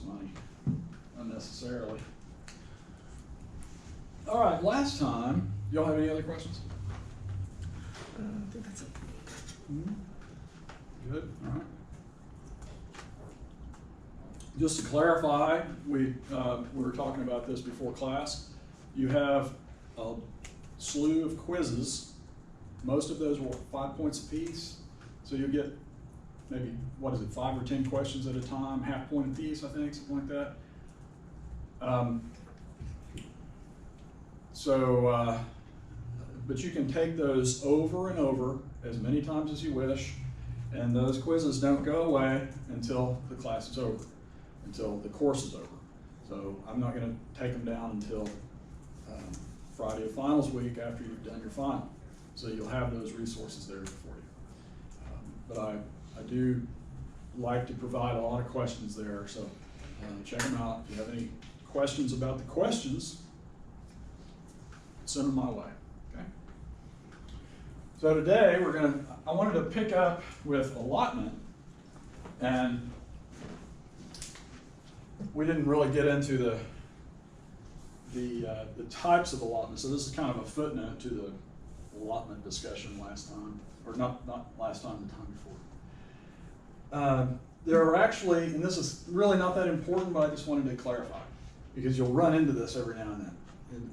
money unnecessarily. All right, last time, y'all have any other questions? I think that's it. Good, all right. Just to clarify, we were talking about this before class. You have a slew of quizzes. Most of those were 5 points apiece. So you'll get maybe, 5 or 10 questions at a time, half point apiece, I think, something like that. But you can take those over and over as many times as you wish, and those quizzes don't go away until the class is over, until the course is over. So I'm not going to take them down until Friday of finals week after you've done your final. So you'll have those resources there for you. But I do like to provide a lot of questions there, so check them out. If you have any questions about the questions, send them my way. Okay. So today I wanted to pick up with allotment, and we didn't really get into the types of allotment. So this is kind of a footnote to the allotment discussion last time, or not last time, the time before. There are actually, and this is really not that important, but I just wanted to clarify, because you'll run into this every now and then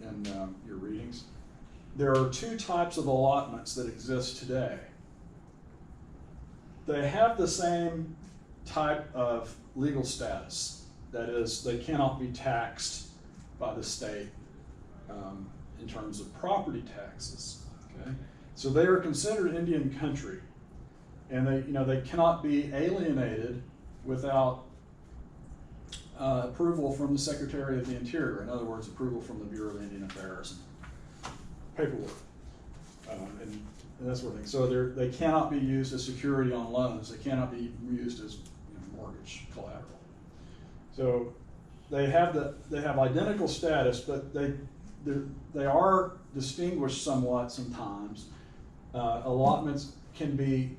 in your readings. There are two types of allotments that exist today. They have the same type of legal status. That is, they cannot be taxed by the state in terms of property taxes. Okay? So they are considered Indian country, and they cannot be alienated without approval from the Secretary of the Interior. In other words, approval from the Bureau of Indian Affairs and paperwork and that sort of thing. So they cannot be used as security on loans. They cannot be used as mortgage collateral. So they have identical status, but they are distinguished somewhat sometimes. Allotments can be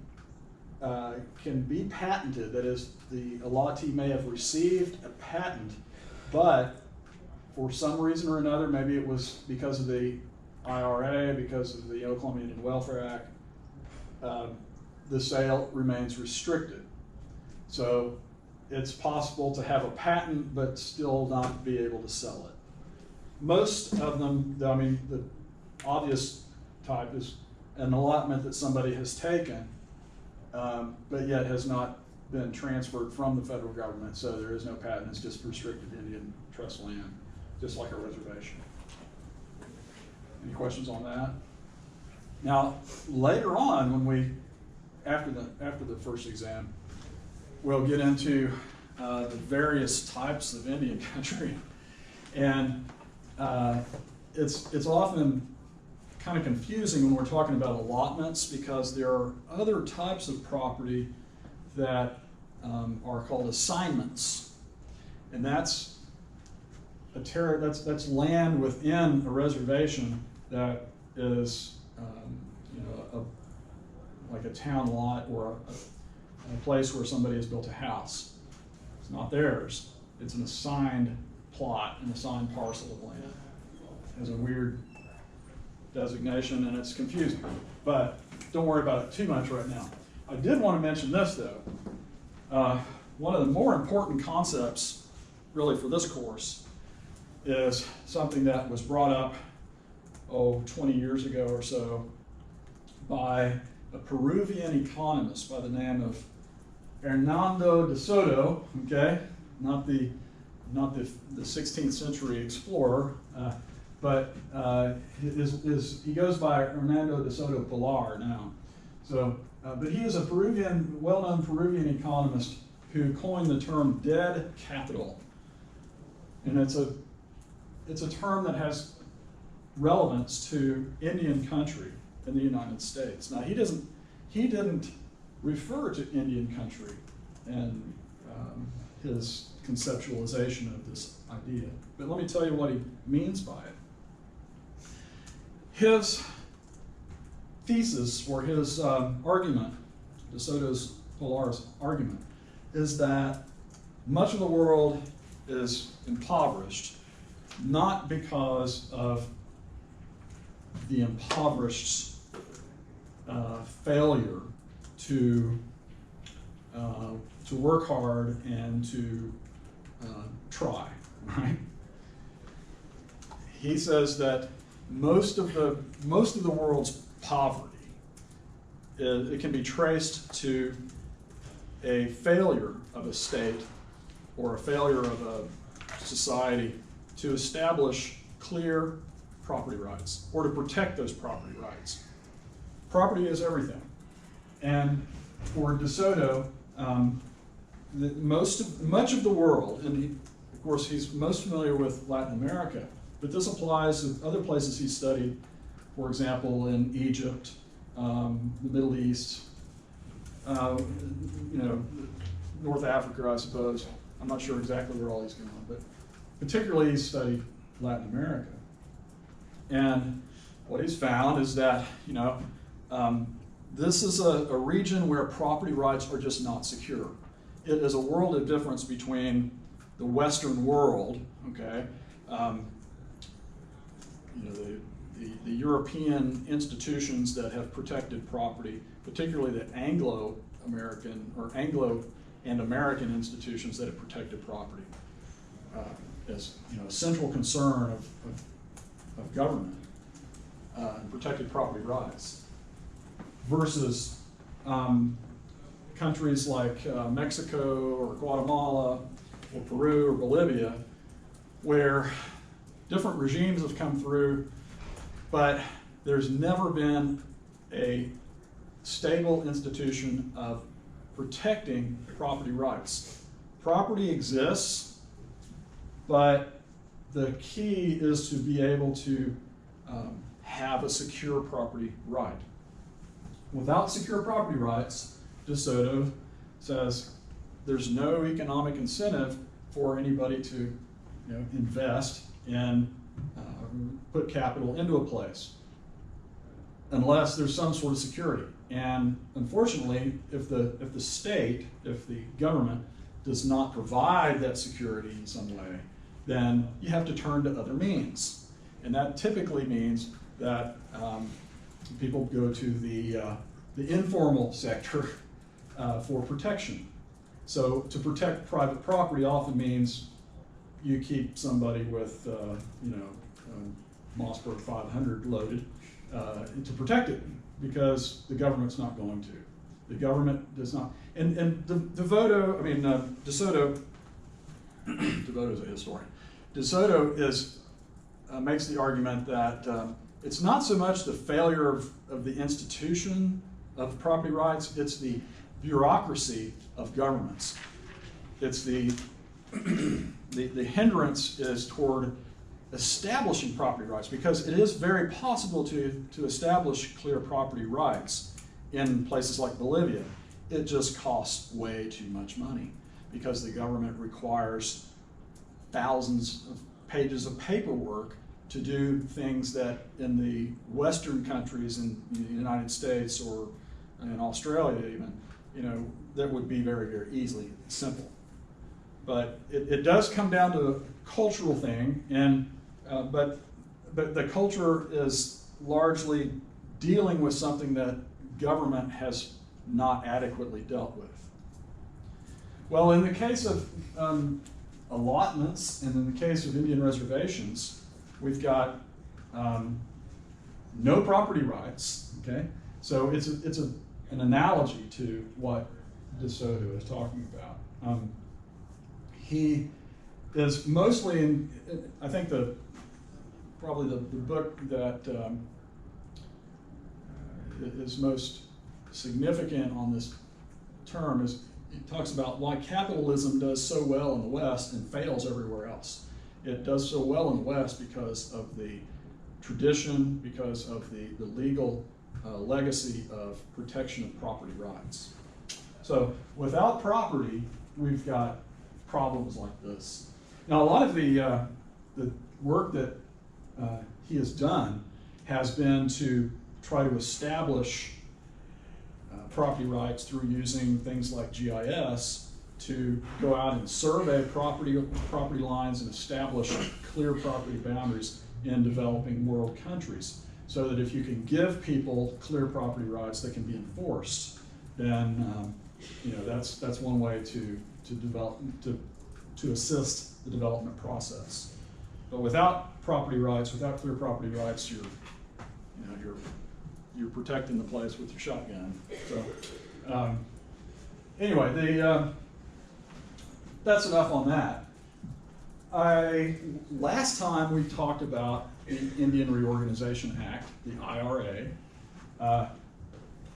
patented. That is, the allottee may have received a patent, but for some reason or another, maybe it was because of the IRA, because of the Oklahoma Indian Welfare Act, the sale remains restricted. So it's possible to have a patent but still not be able to sell it. Most of them, the obvious type is an allotment that somebody has taken, but yet has not been transferred from the federal government, so there is no patent. It's just restricted Indian trust land, just like a reservation. Any questions on that? Now, later on, after the first exam, we'll get into the various types of Indian country, and it's often kind of confusing when we're talking about allotments, because there are other types of property that are called assignments, and that's land within a reservation that is like a town lot or a place where somebody has built a house. It's not theirs. It's an assigned plot, an assigned parcel of land. It has a weird designation and it's confusing, but don't worry about it too much right now. I did want to mention this though. One of the more important concepts really for this course is something that was brought up 20 years ago or so by a Peruvian economist by the name of Hernando de Soto, okay? Not the 16th century explorer, but he goes by Hernando de Soto Pilar now. So, but he is a well-known Peruvian economist who coined the term dead capital, and it's a term that has relevance to Indian country in the United States. Now, he didn't refer to Indian country in his conceptualization of this idea, but let me tell you what he means by it. His thesis, or his argument, De Soto Pilar's argument, is that much of the world is impoverished, not because of the impoverished failure to work hard and to try, right? He says that most of the world's poverty, it can be traced to a failure of a state or a failure of a society to establish clear property rights or to protect those property rights. Property is everything. And for DeSoto, much of the world, and of course he's most familiar with Latin America, but this applies to other places he's studied, for example, in Egypt, the Middle East, North Africa, I suppose. I'm not sure exactly where all he's going, but particularly he's studied Latin America. And what he's found is that, this is a region where property rights are just not secure. It is a world of difference between the Western world, okay, the European institutions that have protected property, particularly the Anglo-American or Anglo and American institutions that have protected property as a central concern of government and protected property rights, versus countries like Mexico or Guatemala or Peru or Bolivia, where different regimes have come through, but there's never been a stable institution of protecting property rights. Property exists, but the key is to be able to have a secure property right. Without secure property rights, DeSoto says there's no economic incentive for anybody to invest and put capital into a place unless there's some sort of security. And unfortunately, if the state, if the government does not provide that security in some way, then you have to turn to other means. And that typically means that people go to the informal sector for protection. So to protect private property often means you keep somebody with, Mossberg 500 loaded to protect it, because the government's not going to. The government does not. And DeSoto, DeSoto's a historian. DeSoto makes the argument that it's not so much the failure of the institution of property rights, it's the bureaucracy of governments. It's the hindrance is toward establishing property rights, because it is very possible to establish clear property rights in places like Bolivia. It just costs way too much money because the government requires thousands of pages of paperwork to do things that in the Western countries, in the United States or in Australia even, that would be very, very easily simple. But it does come down to a cultural thing, and but the culture is largely dealing with something that government has not adequately dealt with. Well, in the case of allotments, and in the case of Indian reservations, we've got no property rights. Okay, so it's an analogy to what DeSoto is talking about. He is mostly in, I think probably the book that is most significant on this term is, it talks about why capitalism does so well in the West and fails everywhere else. It does so well in the West because of the tradition, because of the legal legacy of protection of property rights. So without property, we've got problems like this. Now, a lot of the work that he has done has been to try to establish property rights through using things like GIS to go out and survey property lines and establish clear property boundaries in developing world countries, so that if you can give people clear property rights that can be enforced, then that's one way to develop to assist the development process. But without property rights, without clear property rights, you're protecting the place with your shotgun. So anyway, that's enough on that. Last time we talked about the Indian Reorganization Act, the IRA.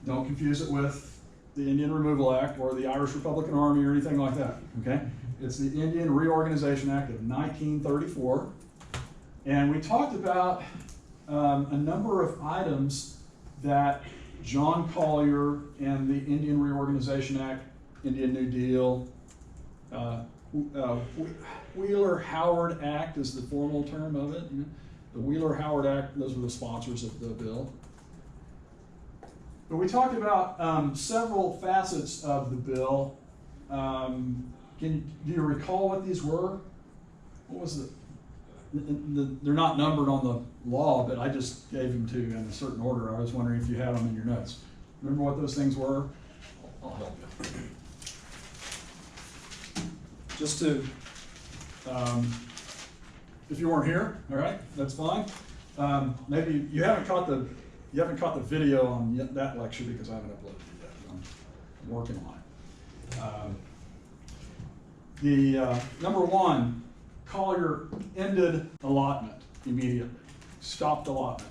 Don't confuse it with the Indian Removal Act or the Irish Republican Army or anything like that, okay? It's the Indian Reorganization Act of 1934. And we talked about a number of items that John Collier and the Indian Reorganization Act, Indian New Deal, Wheeler-Howard Act is the formal term of it. The Wheeler-Howard Act, those were the sponsors of the bill. But we talked about several facets of the bill. Do you recall what these were? What was they're not numbered on the law, but I just gave them to you in a certain order. I was wondering if you had them in your notes. Remember what those things were? I'll help you. Just to, if you weren't here, all right, that's fine. Maybe you haven't caught the video on that lecture because I haven't uploaded it yet. I'm working on it. Number one, Collier ended allotment immediately, stopped allotment.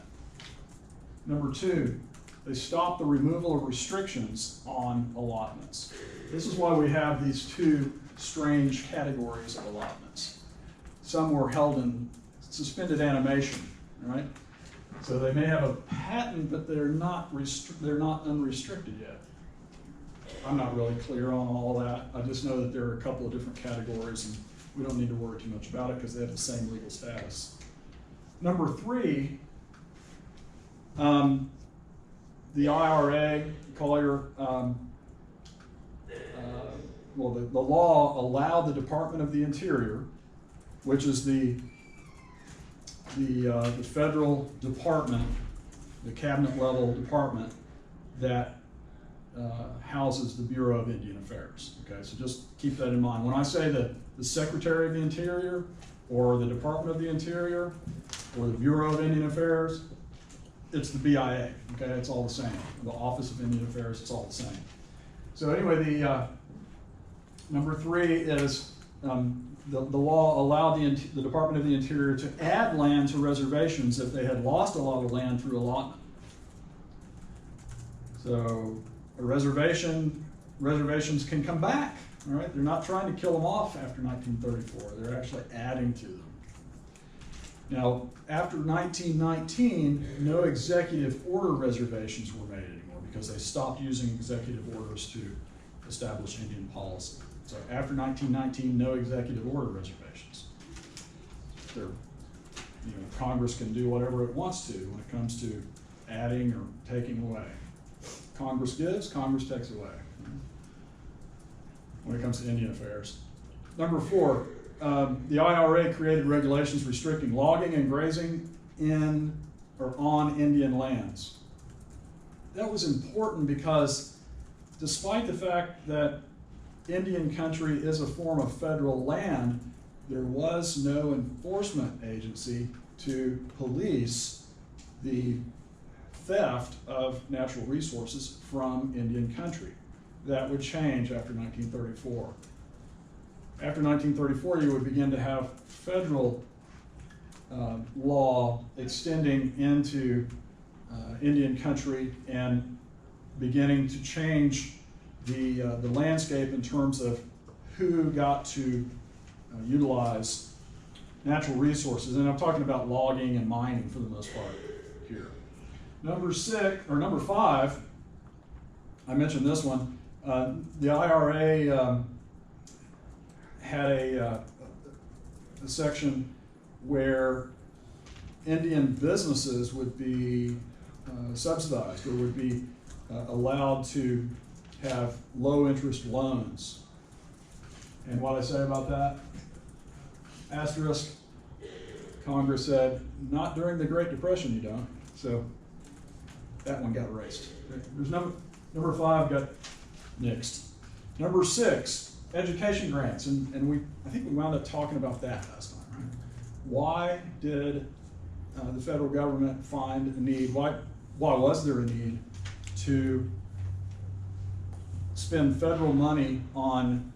Number two, they stopped the removal of restrictions on allotments. This is why we have these two strange categories of allotments. Some were held in suspended animation, right? So they may have a patent, but they're not unrestricted yet. I'm not really clear on all that. I just know that there are a couple of different categories, and we don't need to worry too much about it because they have the same legal status. Number three, the IRA, Collier, the law allowed the Department of the Interior, which is the federal department, the cabinet level department that houses the Bureau of Indian Affairs. Okay, so just keep that in mind. When I say that the Secretary of the Interior, or the Department of the Interior, or the Bureau of Indian Affairs, it's the BIA. Okay, it's all the same. The Office of Indian Affairs, it's all the same. So anyway, the number three is the law allowed the Department of the Interior to add land to reservations if they had lost a lot of land through allotment. So a reservations can come back, all right? They're not trying to kill them off after 1934. They're actually adding to them. Now, after 1919, no executive order reservations were made anymore because they stopped using executive orders to establish Indian policy. So after 1919, no executive order reservations. Congress can do whatever it wants to when it comes to adding or taking away. Congress gives, Congress takes away when it comes to Indian affairs. Number four, the IRA created regulations restricting logging and grazing in or on Indian lands. That was important because despite the fact that Indian country is a form of federal land, there was no enforcement agency to police the theft of natural resources from Indian country. That would change after 1934. After 1934, you would begin to have federal law extending into Indian country and beginning to change the landscape in terms of who got to utilize natural resources. And I'm talking about logging and mining for the most part here. Number five, I mentioned this one. The IRA had a section where Indian businesses would be subsidized or would be allowed to have low interest loans And what I say about that? Asterisk. Congress said, not during the Great Depression, you don't. So that one got erased. There's number 5 got nixed. Number 6, education grants, and I think we wound up talking about that last time, right? Why did the federal government find a need? Why was there a need to spend federal money on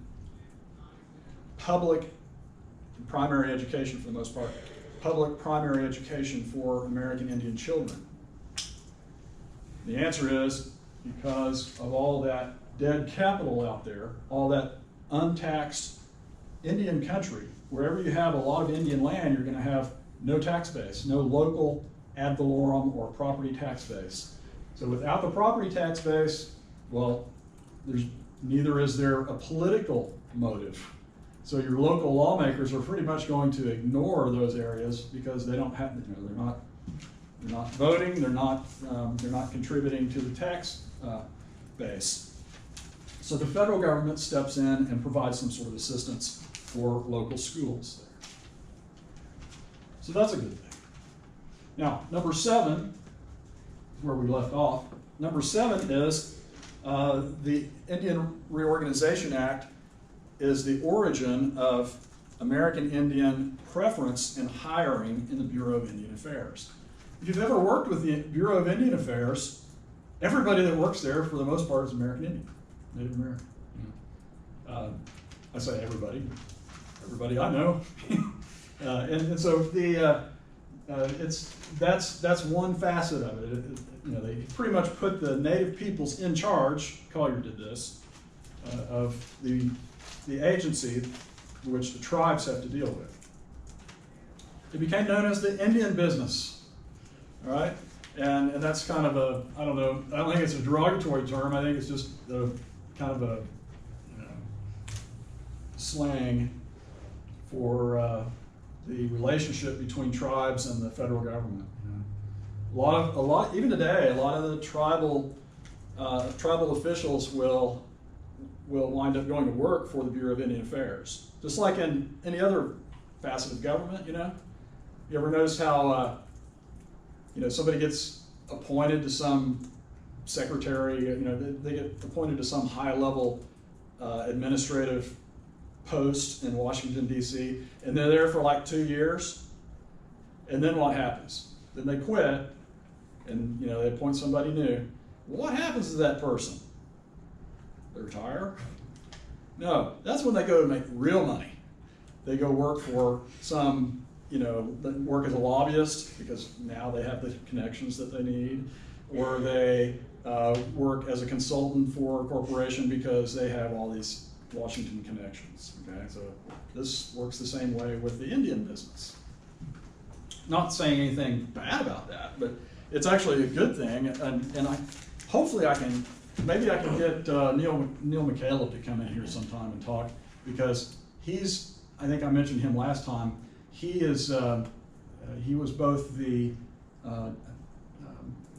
public primary education, for the most part, public primary education for American Indian children? The answer is because of all that dead capital out there, all that untaxed Indian country. Wherever you have a lot of Indian land, you're going to have no tax base, no local ad valorem or property tax base. So without the property tax base, well, neither is there a political motive. So your local lawmakers are pretty much going to ignore those areas because they don't have, they're not voting, they're not contributing to the tax base. So the federal government steps in and provides some sort of assistance for local schools there. So that's a good thing. Now, number 7, where we left off, number 7 is the Indian Reorganization Act is the origin of American Indian preference in hiring in the Bureau of Indian Affairs. If you've ever worked with the Bureau of Indian Affairs, everybody that works there, for the most part, is American Indian, Native American. I say everybody I know. And so that's one facet of it. They pretty much put the Native peoples in charge. Collier did this of the agency which the tribes have to deal with. It became known as the Indian business. All right, and that's kind of a, I don't think it's a derogatory term. I think it's just kind of a slang for the relationship between tribes and the federal government. A lot, even today, a lot of the tribal officials will wind up going to work for the Bureau of Indian Affairs, just like in any other facet of government. You ever notice how somebody gets appointed to some secretary, they get appointed to some high-level administrative post in Washington, D.C., and they're there for like 2 years, and then what happens? Then they quit, and they appoint somebody new. What happens to that person? They retire? No, that's when they go to make real money. They go work for some, work as a lobbyist because now they have the connections that they need, or they work as a consultant for a corporation because they have all these Washington connections. Okay, so this works the same way with the Indian business. Not saying anything bad about that, but it's actually a good thing, and hopefully maybe I can get Neil McCaleb to come in here sometime and talk, because I think I mentioned him last time. He was both the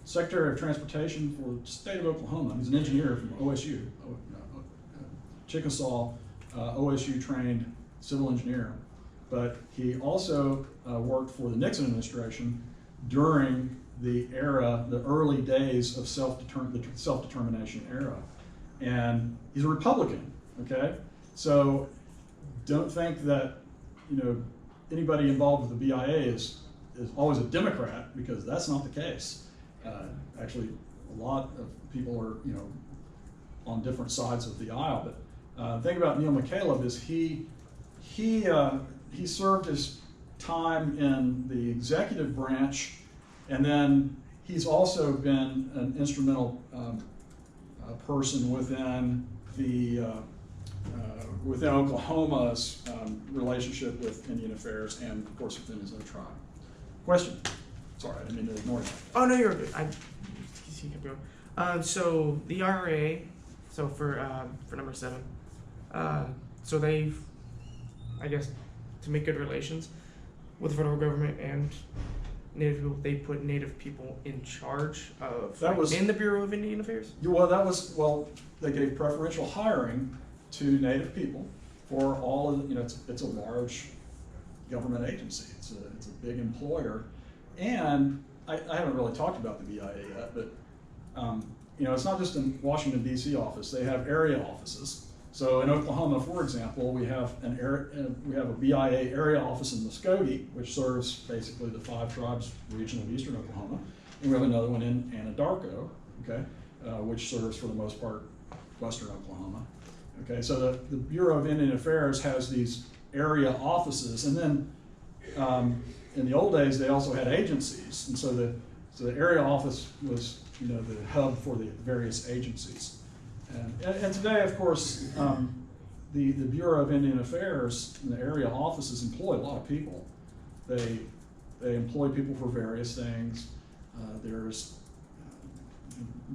Secretary of Transportation for the state of Oklahoma. He's an engineer from OSU, Chickasaw, OSU trained civil engineer. But he also worked for the Nixon administration during the early days of the self-determination era. And he's a Republican, okay? So don't think that, anybody involved with the BIA is always a Democrat, because that's not the case. Actually, a lot of people are, on different sides of the aisle. But the thing about Neil McCaleb is he served his time in the executive branch, and then he's also been an instrumental person within within Oklahoma's relationship with Indian affairs, and of course within his own tribe. Question? Sorry, I didn't mean to ignore that. Oh no, you're good. He kept going. So the RA, so for number 7, so they've, I guess, to make good relations with the federal government and Native people, they put Native people in charge of in the Bureau of Indian Affairs? Well, they gave preferential hiring to Native people for all of, it's a large government agency. It's a big employer. And I haven't really talked about the BIA yet, but it's not just in Washington D.C. office. They have area offices. So in Oklahoma, for example, we have a BIA area office in Muskogee, which serves basically the 5 tribes region of eastern Oklahoma, and we have another one in Anadarko, okay, which serves for the most part western Oklahoma. Okay, so the Bureau of Indian Affairs has these area offices, and then in the old days they also had agencies, and so the area office was the hub for the various agencies. And today, of course, the Bureau of Indian Affairs and the area offices employ a lot of people. They employ people for various things. They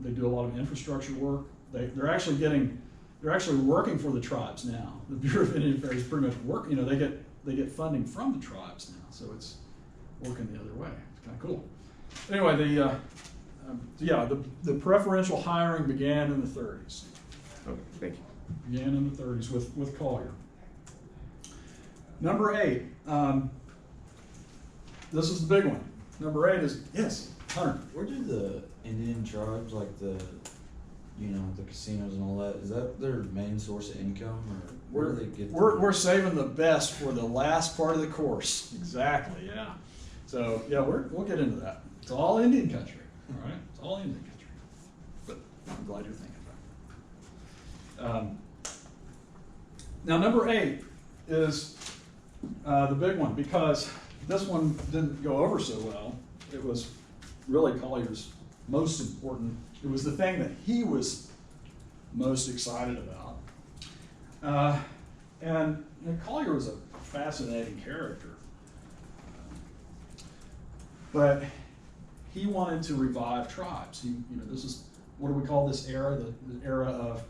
do a lot of infrastructure work. They're actually working for the tribes now. The Bureau of Indian Affairs pretty much work. They get funding from the tribes now, so it's working the other way. It's kind of cool. Anyway, the preferential hiring began in the 30s. Oh, thank you. Began in the 30s with Collier. Number 8. This is the big one. Number 8 is, yes, Hunter. Where do the Indian tribes, like the casinos and all that, is that their main source of income, or where do they get? We're saving the best for the last part of the course. Exactly. Yeah. So yeah, we'll get into that. It's all Indian country. All right. It's all Indian country. But I'm glad you're thinking about it. Now number 8 is the big one, because this one didn't go over so well. It was really Collier's most important. It was the thing that he was most excited about. And Collier was a fascinating character. But he wanted to revive tribes. This is, what do we call this era? The era of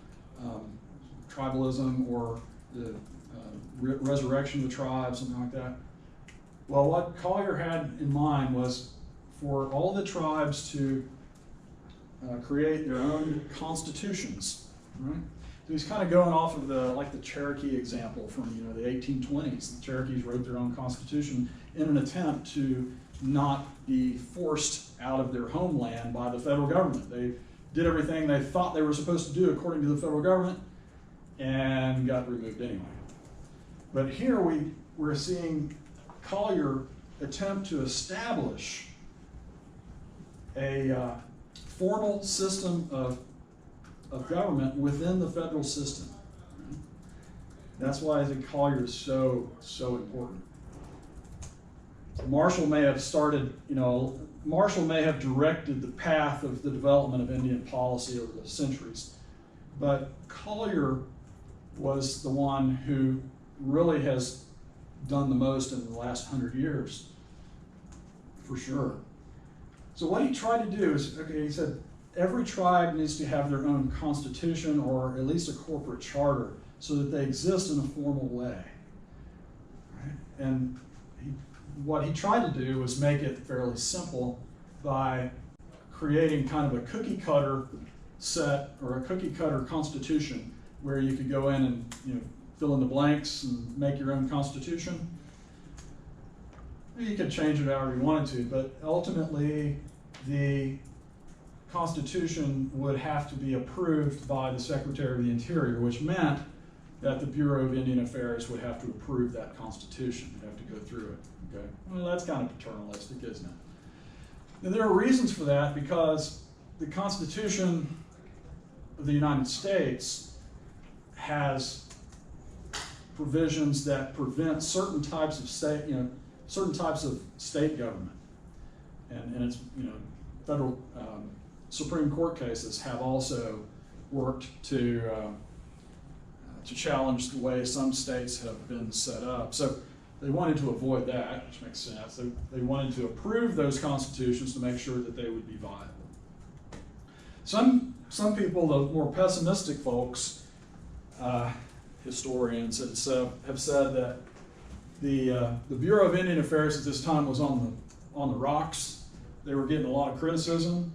tribalism, or the resurrection of the tribes, something like that. Well, what Collier had in mind was for all the tribes to create their own constitutions, right? So he's kind of going off of the Cherokee example from the 1820s. The Cherokees wrote their own constitution in an attempt to not be forced out of their homeland by the federal government. They did everything they thought they were supposed to do according to the federal government, and got removed anyway. But here we're seeing Collier attempt to establish a formal system of government within the federal system. That's why I think Collier is so important. Marshall may have directed the path of the development of Indian policy over the centuries, but Collier was the one who really has done the most in the last 100 years, for sure. So what he tried to do is, he said every tribe needs to have their own constitution, or at least a corporate charter, so that they exist in a formal way. Right? And what he tried to do was make it fairly simple by creating kind of a cookie cutter set, or a cookie cutter constitution, where you could go in and fill in the blanks and make your own constitution. You could change it however you wanted to, but ultimately the Constitution would have to be approved by the Secretary of the Interior, which meant that the Bureau of Indian Affairs would have to approve that Constitution. You'd have to go through it. Okay? Well, that's kind of paternalistic, isn't it? And there are reasons for that, because the Constitution of the United States has provisions that prevent certain types of state government, and it's federal Supreme Court cases have also worked to challenge the way some states have been set up. So they wanted to avoid that, which makes sense. They wanted to approve those constitutions to make sure that they would be viable. Some people, the more pessimistic folks, historians, have said that the Bureau of Indian Affairs at this time was on the rocks. They were getting a lot of criticism.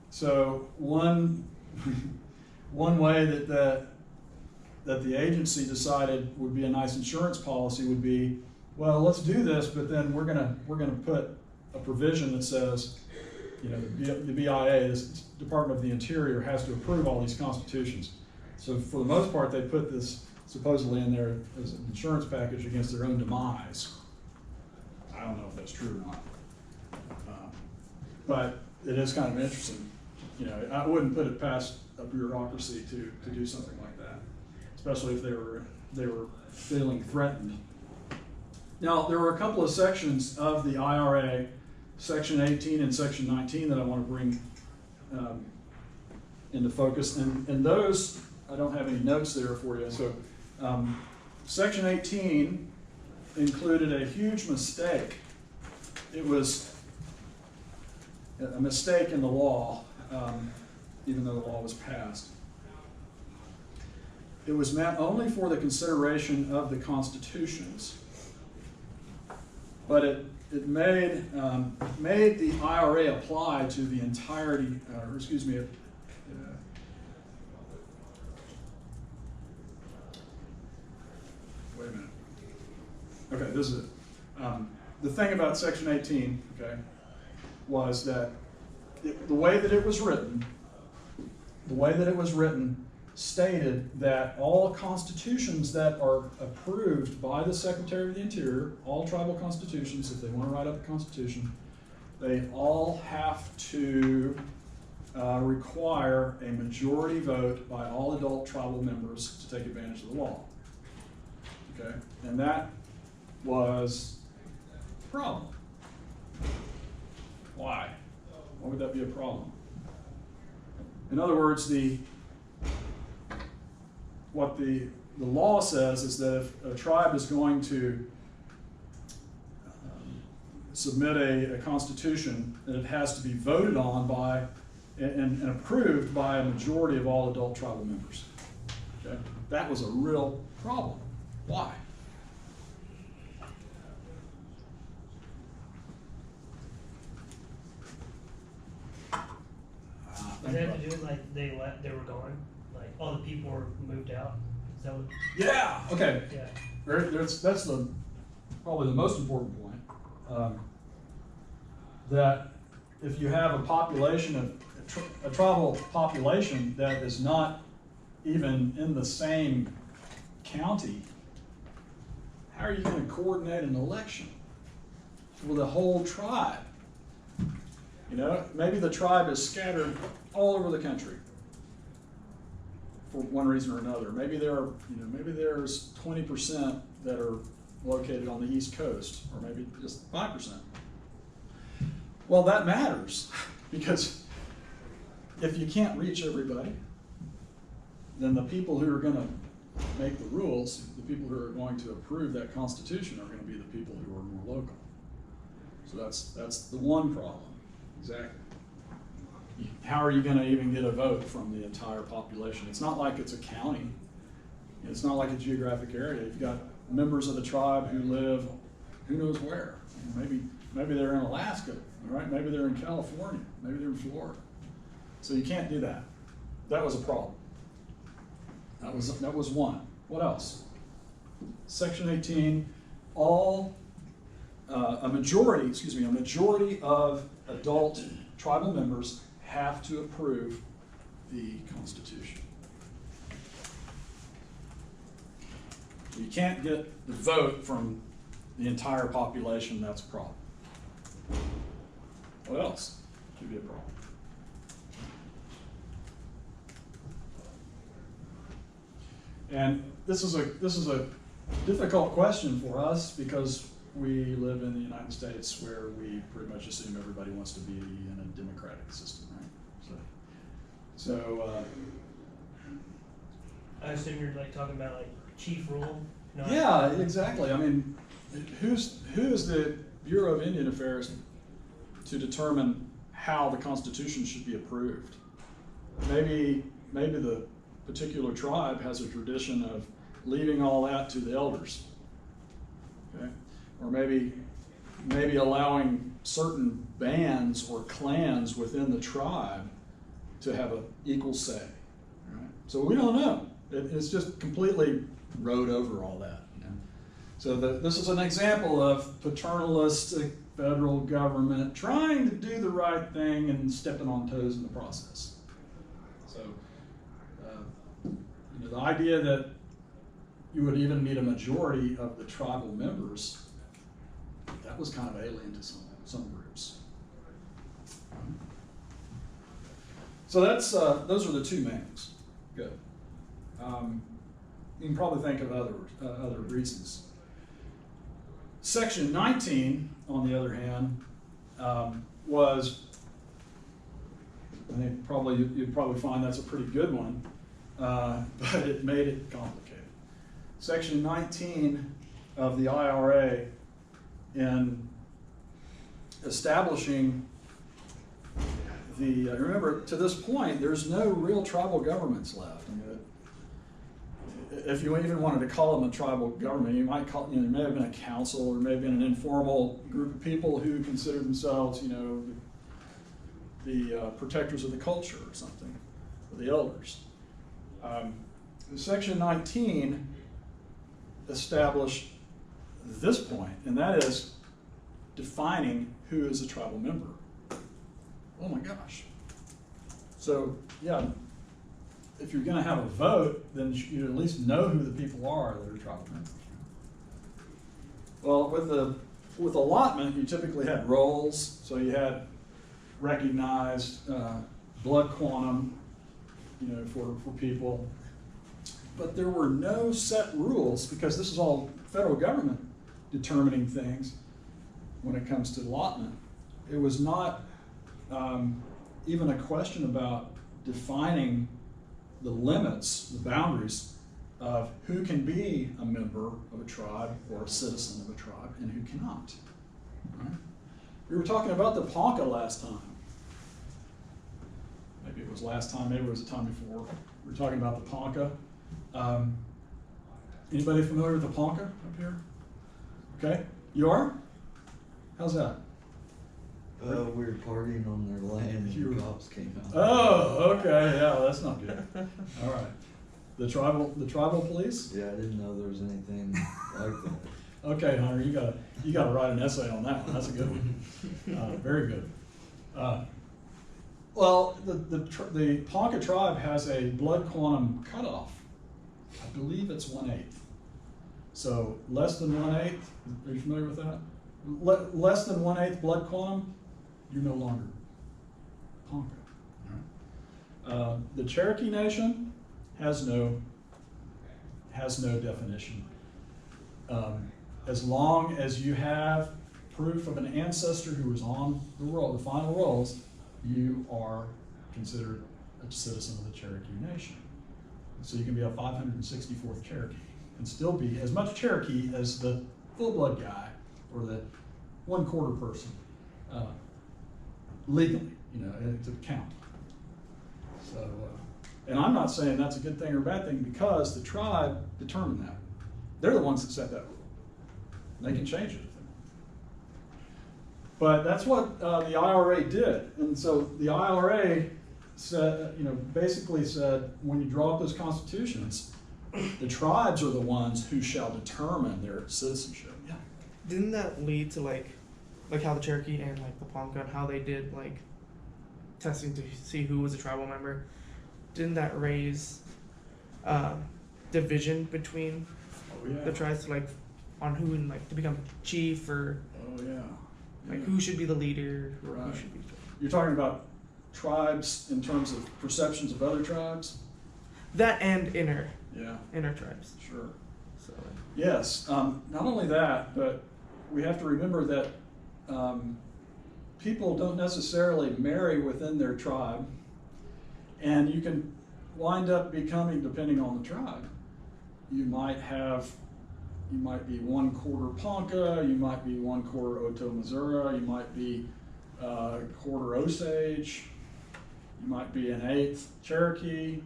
So one way that that the agency decided would be a nice insurance policy would be, well, let's do this, but then we're gonna put a provision that says, you know, the BIA, this Department of the Interior, has to approve all these constitutions. So for the most part, they put this supposedly in there as an insurance package against their own demise. I don't know if that's true or not. But it is kind of interesting. You know, I wouldn't put it past a bureaucracy to do something like that, especially if they were feeling threatened. Now, there were a couple of sections of the IRA, Section 18 and Section 19, that I want to bring into focus. And those, I don't have any notes there for you. So Section 18 included a huge mistake. It was a mistake in the law, even though the law was passed. It was meant only for the consideration of the constitutions, but it made the IRA apply to the entirety, or excuse me, wait a minute. Okay, this is it. The thing about Section 18, okay, was that the way that it was written stated that all constitutions that are approved by the Secretary of the Interior, all tribal constitutions, if they want to write up a constitution, they all have to require a majority vote by all adult tribal members to take advantage of the law. Okay, and that was a problem. Why? Why would that be a problem? In other words, what the law says is that if a tribe is going to submit a constitution, that it has to be voted on by and approved by a majority of all adult tribal members. Okay? That was a real problem. Why? Does that have to do with like they were gone? Like all the people were moved out? Is that what? Yeah. Okay. Yeah. That's probably the most important point. That if you have a population of a tribal population that is not even in the same county, how are you going to coordinate an election for the whole tribe? You know, maybe the tribe is scattered all over the country for one reason or another. Maybe there's 20% that are located on the East Coast, or maybe just 5%. Well, that matters because if you can't reach everybody, then the people who are going to make the rules, the people who are going to approve that constitution, are going to be the people who are more local. So that's the one problem. Exactly. How are you going to even get a vote from the entire population? It's not like it's a county. It's not like a geographic area. You've got members of the tribe who live who knows where. Maybe they're in Alaska, right? Maybe they're in California. Maybe they're in Florida. So you can't do that. That was a problem. That was one. What else? Section 18, a majority of adult tribal members have to approve the Constitution. You can't get the vote from the entire population, that's a problem. What else could be a problem? And this is a difficult question for us because we live in the United States where we pretty much assume everybody wants to be in a democratic system, right? So I assume you're like talking about like chief rule. Yeah, exactly. I mean, who is the Bureau of Indian Affairs to determine how the Constitution should be approved? Maybe the particular tribe has a tradition of leaving all that to the elders. Okay? Or maybe allowing certain bands or clans within the tribe to have an equal say. Right? So we don't know. It's just completely rode over all that. You know? So this is an example of paternalistic federal government trying to do the right thing and stepping on toes in the process. So the idea that you would even need a majority of the tribal members, that was kind of alien to some groups. So that's those are the two mains. Good. You can probably think of other reasons. Section 19, on the other hand, was, I think you'd probably find that's a pretty good one, but it made it complicated. Section 19 of the IRA, in establishing remember, to this point, there's no real tribal governments left. I mean, if you even wanted to call them a tribal government, you might call, there may have been a council or maybe an informal group of people who consider themselves, the protectors of the culture or something, or the elders. Section 19 established this point, and that is defining who is a tribal member. Oh my gosh. So, yeah, if you're going to have a vote, then you at least know who the people are that are tribal members. Well, with allotment, you typically had roles, so you had recognized blood quantum, for people. But there were no set rules, because this is all federal government determining things when it comes to allotment. It was not even a question about defining the limits, the boundaries of who can be a member of a tribe or a citizen of a tribe and who cannot. Right? We were talking about the Ponca last time. Maybe it was last time, maybe it was the time before. We were talking about the Ponca. Anybody familiar with the Ponca up here? Okay, you are? How's that? We were partying on their land and the cops came out. Oh, okay, yeah, that's not good. All right. The tribal police? Yeah, I didn't know there was anything like that. Okay, Hunter, you gotta write an essay on that one. That's a good one. Very good. Well, the Ponca tribe has a blood quantum cutoff. I believe it's 1/8. So less than 1/8. Are you familiar with that? Less than 1/8 blood quantum, you're no longer Ponca. The Cherokee Nation has no definition. As long as you have proof of an ancestor who was on the final rolls, you are considered a citizen of the Cherokee Nation. So you can be a 564th Cherokee and still be as much Cherokee as the full-blood guy or the 1/4 person legally, to count. So, and I'm not saying that's a good thing or a bad thing, because the tribe determined that. They're the ones that set that rule. They can change it if they want. But that's what the IRA did. And so the IRA said, basically said, when you draw up those constitutions, the tribes are the ones who shall determine their citizenship. Yeah. Didn't that lead to like how the Cherokee and like the Ponca and how they did like testing to see who was a tribal member? Didn't that raise division between the tribes, like on who and like to become chief or who should be the leader? Or right. Who should be? You're talking about tribes in terms of perceptions of other tribes? That and inner tribes. Sure. So yes, not only that, but we have to remember that people don't necessarily marry within their tribe, and you can wind up becoming, depending on the tribe, you might be 1/4 Ponca, you might be 1/4 Oto Missouri, you might be 1/4 Osage, you might be 1/8 Cherokee,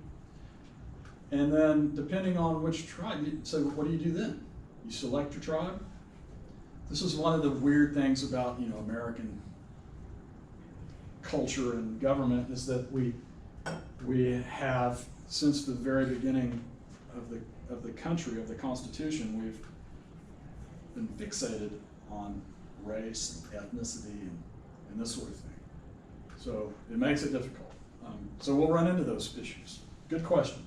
and then depending on which tribe, so what do you do then? You select your tribe. This is one of the weird things about American culture and government, is that we have, since the very beginning, of the country, of the Constitution, we've been fixated on race, and ethnicity, and this sort of thing. So it makes it difficult. So we'll run into those issues. Good question.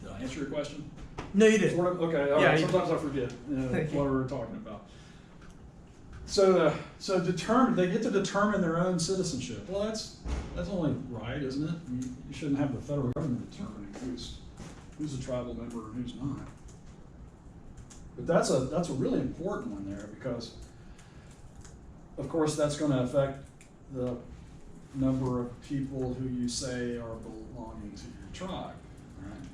Did I answer your question? No, you did. Sort of? Okay. All Yeah, right. you Sometimes I forget Thank you. what we were talking about. So they get to determine their own citizenship. Well, that's only right, isn't it? You shouldn't have the federal government determining who's a tribal member and who's not. But that's a really important one there, because, of course, that's going to affect the number of people who you say are belonging to your tribe, right?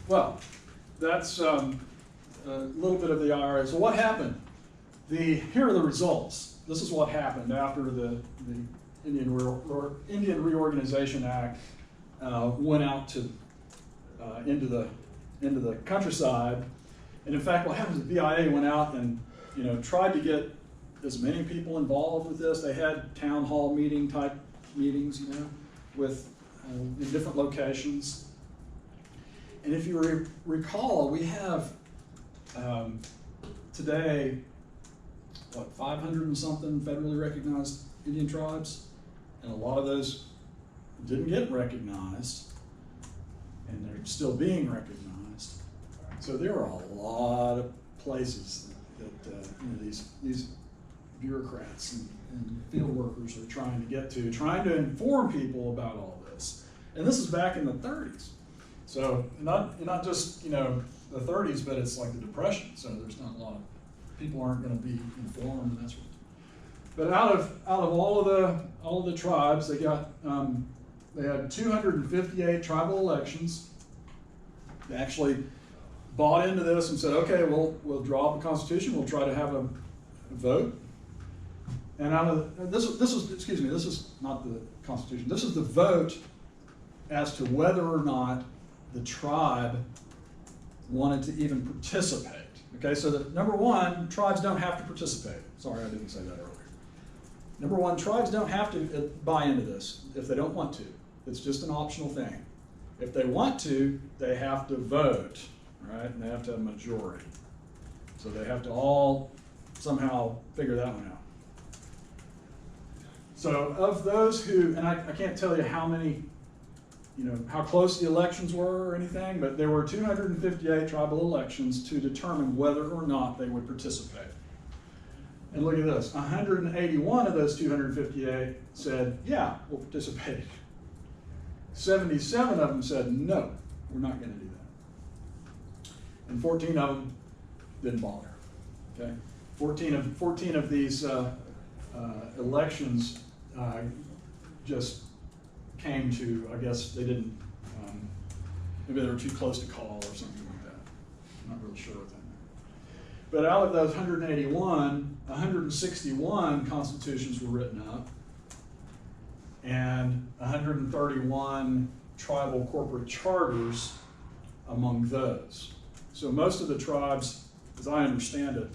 Well, that's a little bit of the IRA. So what happened? Here are the results. This is what happened after the Indian Reorganization Act went out to into the countryside. And in fact, what happened is the BIA went out and tried to get as many people involved with this. They had town hall type meetings, with in different locations. And if you recall, we have today, 500 and something federally recognized Indian tribes, and a lot of those didn't get recognized, and they're still being recognized. So there are a lot of places that these bureaucrats and field workers are trying to get to, trying to inform people about all this. And this is back in the 30s. So not just the 30s, but it's like the Depression. So there's not a lot of people aren't going to be informed and that sort of thing. But out of all of the tribes, they had 258 tribal elections. They actually bought into this and said, okay, we'll draw up a constitution. We'll try to have a vote. And out of this is not the constitution. This is the vote as to whether or not the tribe wanted to even participate. Okay, so number one, tribes don't have to participate. Sorry, I didn't say that earlier. Number one, tribes don't have to buy into this if they don't want to. It's just an optional thing. If they want to, they have to vote, right? And they have to have a majority. So they have to all somehow figure that one out. So of those who, and I can't tell you how many, how close the elections were or anything, but there were 258 tribal elections to determine whether or not they would participate. And look at this, 181 of those 258 said, yeah, we'll participate. 77 of them said, no, we're not going to do that. And 14 of them didn't bother. Okay, 14 of these elections just came to, I guess they didn't, maybe they were too close to call or something like that. I'm not really sure what that meant. But out of those 181, 161 constitutions were written up, and 131 tribal corporate charters among those. So most of the tribes, as I understand it,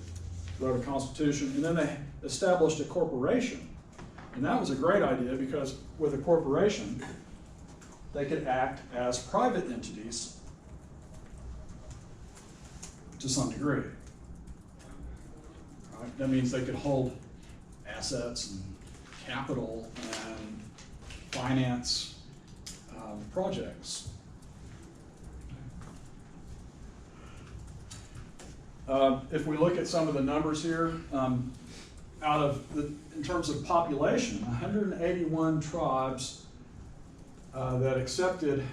wrote a constitution, and then they established a corporation. And that was a great idea, because with a corporation, they could act as private entities to some degree. Right? That means they could hold assets and capital and finance projects. If we look at some of the numbers here, in terms of population, 181 tribes that accepted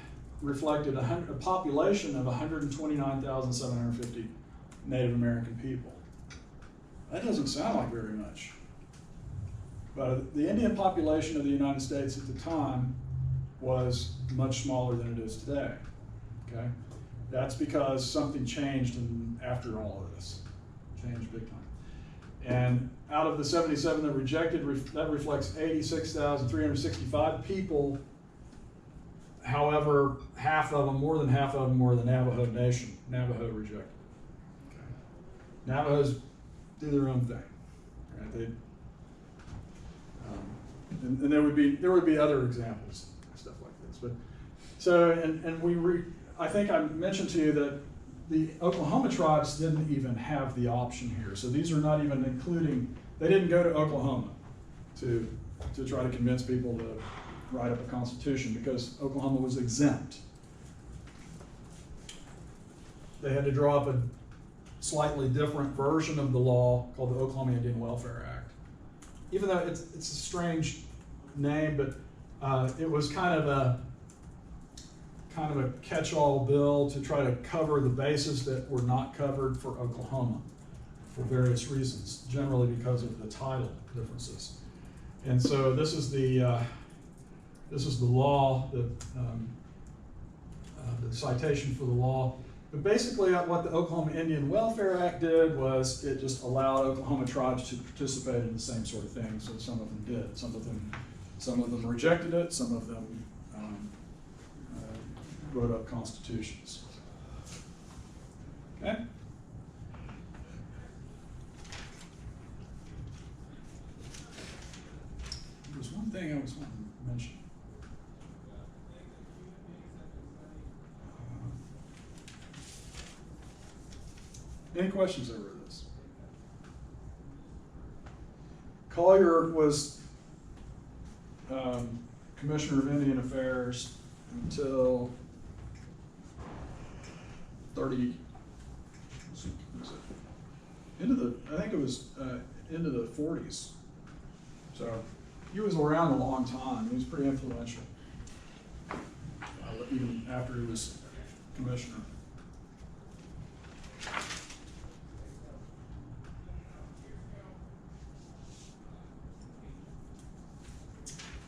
reflected a population of 129,750 Native American people. That doesn't sound like very much. But the Indian population of the United States at the time was much smaller than it is today. Okay? That's because something changed after all of this. Changed big time. And out of the 77 that rejected, that reflects 86,365 people. However, more than half of them were the Navajo Nation. Navajo rejected. Okay. Navajos do their own thing. Right? And there would be other examples, stuff like this. But so I think I mentioned to you that the Oklahoma tribes didn't even have the option here. So these are not even including, they didn't go to Oklahoma to try to convince people to write up a constitution because Oklahoma was exempt. They had to draw up a slightly different version of the law called the Oklahoma Indian Welfare Act. Even though it's a strange name, but it was kind of a catch-all bill to try to cover the bases that were not covered for Oklahoma for various reasons, generally because of the title differences. And so this is the law, the citation for the law. But basically what the Oklahoma Indian Welfare Act did was it just allowed Oklahoma tribes to participate in the same sort of thing. So some of them did. Some of them rejected it. Some of them wrote up constitutions. Okay? There's one thing I was wanting to mention. Any questions over this? Collier was Commissioner of Indian Affairs until into the 40s. So he was around a long time. He was pretty influential, even after he was commissioner.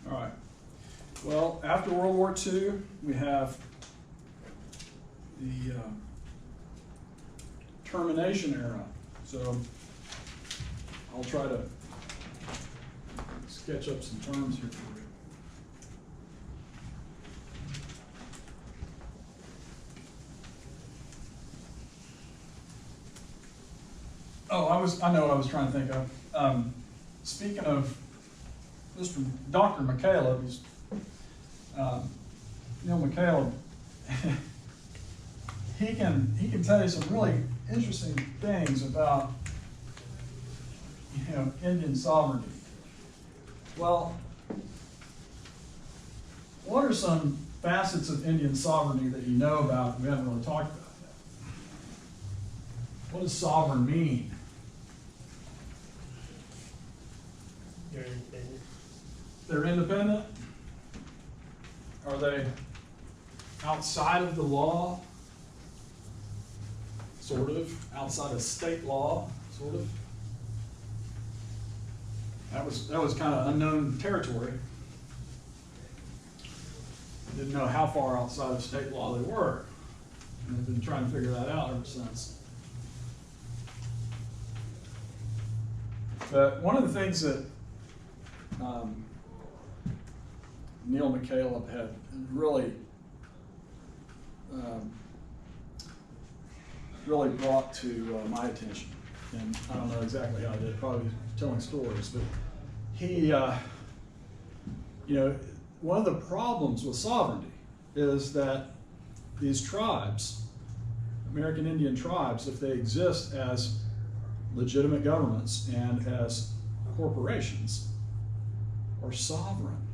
All right. Well, after World War II, we have the termination era. So I'll try to sketch up some terms here for you. Oh, I know what I was trying to think of. Speaking of this from Dr. McCaleb, Neil McCaleb, he can tell you some really interesting things about Indian sovereignty. Well, what are some facets of Indian sovereignty that you know about that we haven't really talked about yet? What does sovereign mean? You're independent. They're independent? Are they outside of the law? Sort of. Outside of state law? Sort of. That was kind of unknown territory. Didn't know how far outside of state law they were. And I've been trying to figure that out ever since. But one of the things that Neil McCaleb had really brought to my attention, and I don't know exactly how I did, probably telling stories, but he, one of the problems with sovereignty is that these tribes, American Indian tribes, if they exist as legitimate governments and as corporations, are sovereign.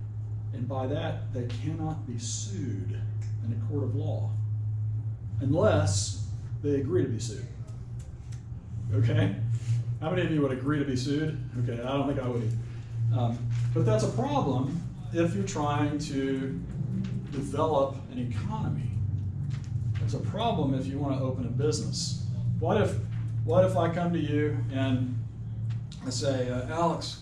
And by that, they cannot be sued in a court of law unless they agree to be sued. Okay? How many of you would agree to be sued? Okay, I don't think I would either. But that's a problem if you're trying to develop an economy. It's a problem if you want to open a business. What if I come to you and I say, Alex,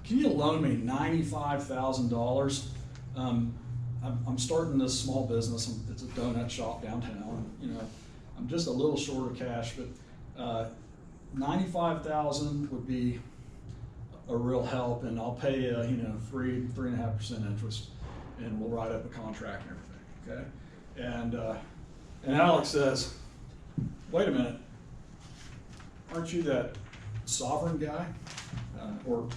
can you loan me $95,000? I'm starting this small business. It's a donut shop downtown. I'm just a little short of cash, but $95,000 would be a real help, and I'll pay you, 3.5% interest, and we'll write up a contract and everything. Okay, and Alex says, wait a minute, aren't you that sovereign guy, or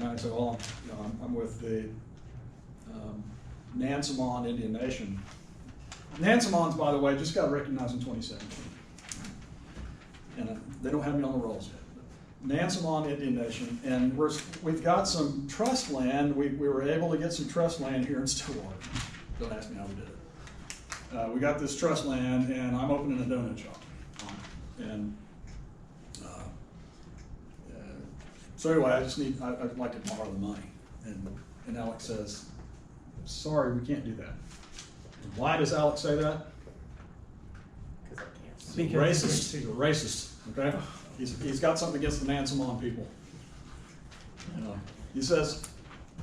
And I said, well, you know, I'm with the Nansemond Indian Nation. Nansemonds, by the way, just got recognized in 2017. And they don't have me on the rolls yet. Nansemond Indian Nation, and we've got some trust land. We were able to get some trust land here in Stillwater. Don't ask me how we did it. We got this trust land, and I'm opening a donut shop. And so anyway, I'd like to borrow the money. And Alex says, sorry, we can't do that. And why does Alex say that? He's a racist. He's a racist, okay? He's got something against the Nansemond people. He says,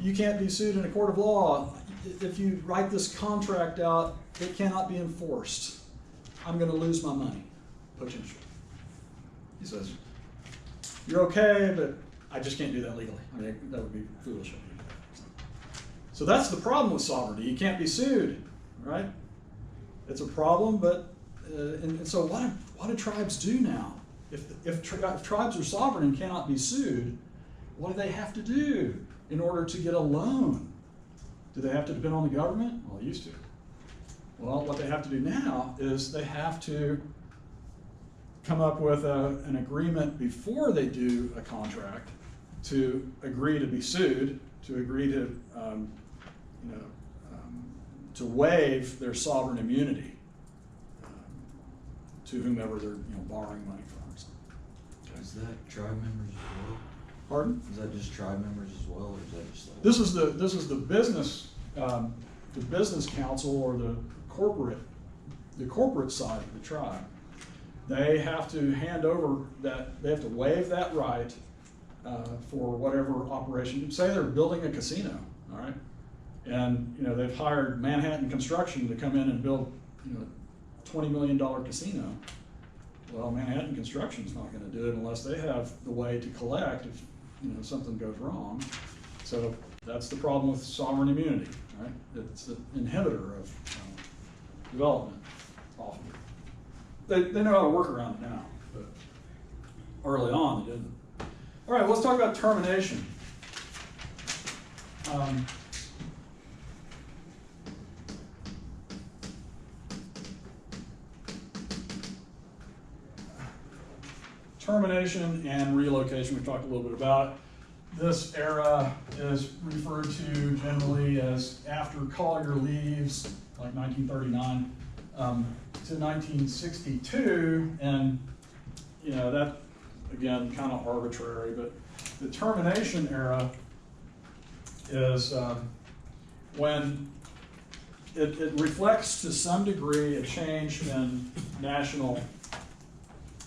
you can't be sued in a court of law. If you write this contract out, it cannot be enforced. I'm going to lose my money, potentially. He says, you're okay, but I just can't do that legally. I mean, that would be foolish of me to do that. So that's the problem with sovereignty. You can't be sued, right? It's a problem, but and so what do tribes do now? If tribes are sovereign and cannot be sued, what do they have to do in order to get a loan? Do they have to depend on the government? Well, they used to. Well, what they have to do now is they have to come up with an agreement before they do a contract to agree to be sued, to agree to, to waive their sovereign immunity to whomever they're borrowing money from. Is that tribe members as well? Pardon? Is that just tribe members as well, or is that just like? This is the business council or the corporate side of the tribe. They have to hand over that. They have to waive that right for whatever operation. Say they're building a casino, all right, and they've hired Manhattan Construction to come in and build $20 million casino. Well, Manhattan Construction's not going to do it unless they have the way to collect if something goes wrong. So that's the problem with sovereign immunity, right? It's an inhibitor of development often. They know how to work around it now, but early on they didn't. All right, let's talk about termination. Termination and relocation, we talked a little bit about it. This era is referred to generally as after Collier leaves, like 1939, to 1962, and that, again, kind of arbitrary, but the termination era is when it reflects to some degree a change in national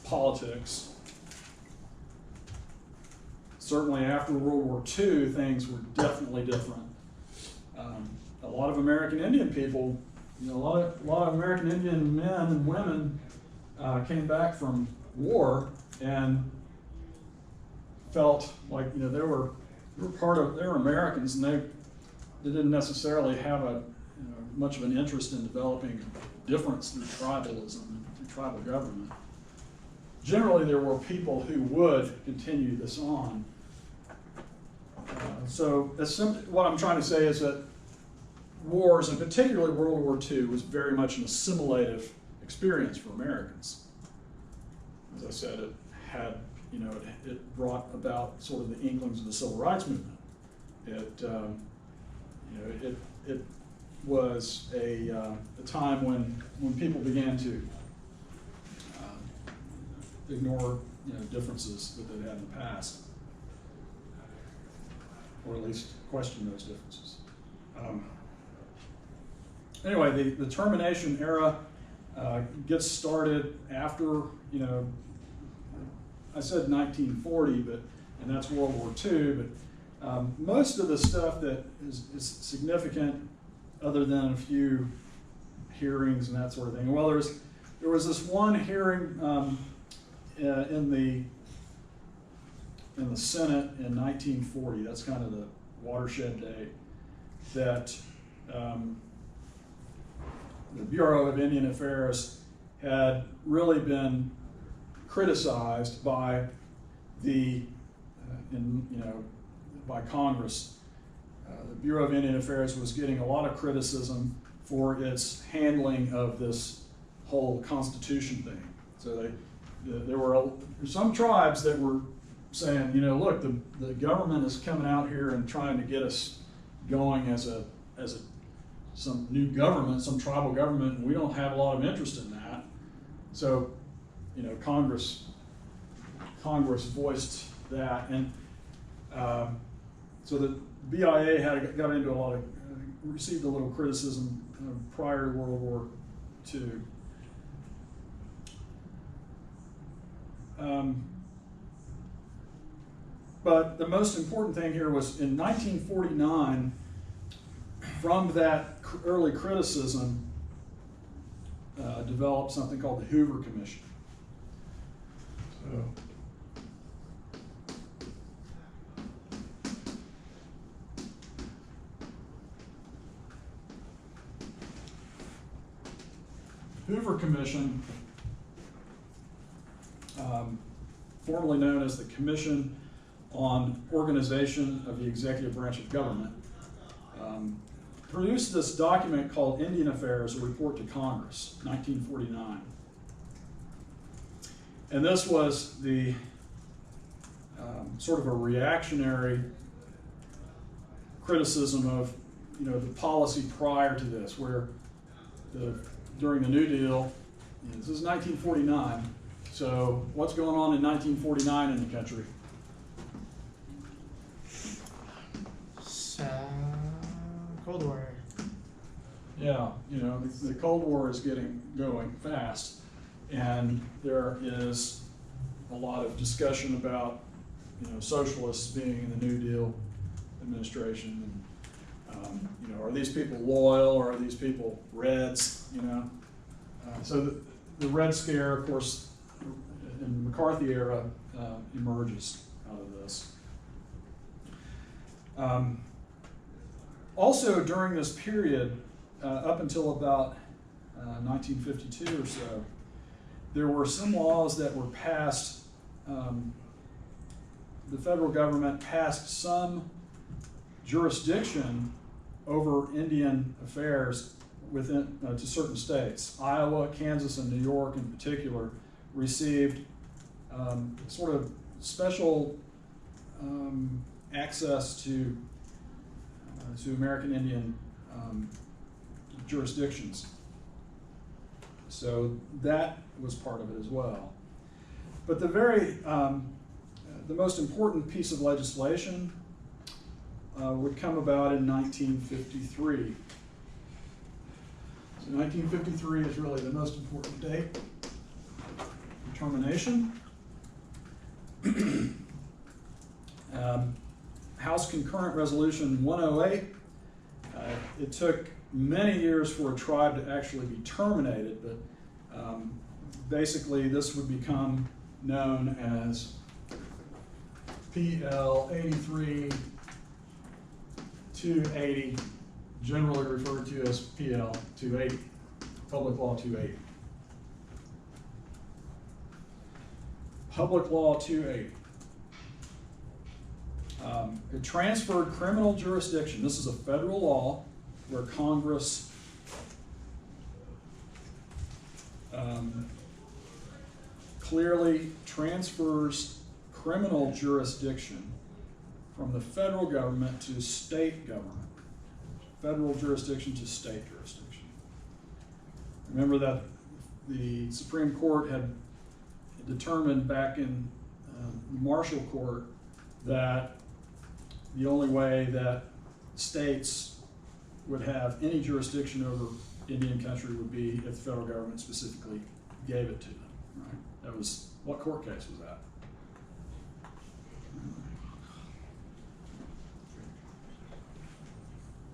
politics. Certainly after World War II, things were definitely different. A lot of American Indian people, a lot of American Indian men and women came back from war and felt like they were Americans, and they didn't necessarily have much of an interest in developing a difference through tribalism and through tribal government. Generally, there were people who would continue this on. So what I'm trying to say is that wars, and particularly World War II, was very much an assimilative experience for Americans. As I said, it had, it brought about sort of the inklings of the Civil Rights Movement. It was a time when people began to ignore differences that they'd had in the past, or at least question those differences. Anyway, the termination era gets started after, I said 1940, and that's World War II, but most of the stuff that is significant, other than a few hearings and that sort of thing. Well, there was this one hearing in the Senate in 1940. That's kind of the watershed date that the Bureau of Indian Affairs had really been criticized by the by Congress. The Bureau of Indian Affairs was getting a lot of criticism for its handling of this whole Constitution thing. So there were some tribes that were saying, you know, look, the government is coming out here and trying to get us going as some new government, some tribal government, and we don't have a lot of interest in that. So, you know, Congress voiced that, and so the BIA got into a lot of, received a little criticism prior to World War II. But the most important thing here was in 1949, from that early criticism, developed something called the Hoover Commission. So, Hoover Commission, formerly known as the Commission on Organization of the Executive Branch of Government, produced this document called Indian Affairs, a Report to Congress, 1949. And this was the sort of a reactionary criticism of, you know, the policy prior to this, where during the New Deal, you know, this is 1949, so what's going on in 1949 in the country? Cold War. Yeah, you know, the Cold War is going fast, and there is a lot of discussion about, you know, socialists being in the New Deal administration, and you know, are these people loyal or are these people Reds? You know, so the Red Scare, of course, in the McCarthy era, emerges out of this. Also, during this period, up until about 1952 or so, there were some laws that were passed. The federal government passed some jurisdiction over Indian affairs within to certain states. Iowa, Kansas, and New York in particular received sort of special access to American Indian jurisdictions. So that was part of it as well. But the most important piece of legislation would come about in 1953. So 1953 is really the most important date. Determination. House Concurrent Resolution 108. It took many years for a tribe to actually be terminated, but basically this would become known as PL 83-280, generally referred to as PL 280, Public Law 280. Public Law 280. It transferred criminal jurisdiction. This is a federal law where Congress clearly transfers criminal jurisdiction from the federal government to state government. Federal jurisdiction to state jurisdiction. Remember that the Supreme Court had determined back in Marshall Court that the only way that states would have any jurisdiction over Indian country would be if the federal government specifically gave it to them. Right? That was, what court case was that?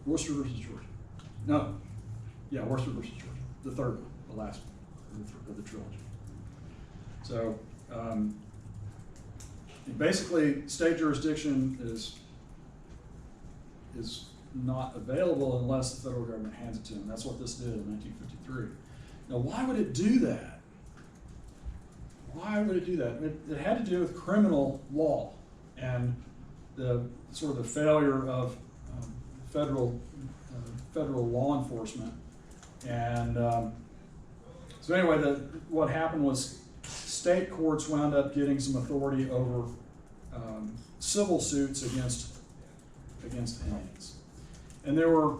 Worcester versus Georgia. No, yeah, Worcester versus Georgia. The third one, the last one of the trilogy. So basically, state jurisdiction is not available unless the federal government hands it to them. That's what this did in 1953. Now, why would it do that? Why would it do that? It had to do with criminal law, and the sort of the failure of federal law enforcement. And so anyway, what happened was state courts wound up getting some authority over civil suits against Indians. And there were,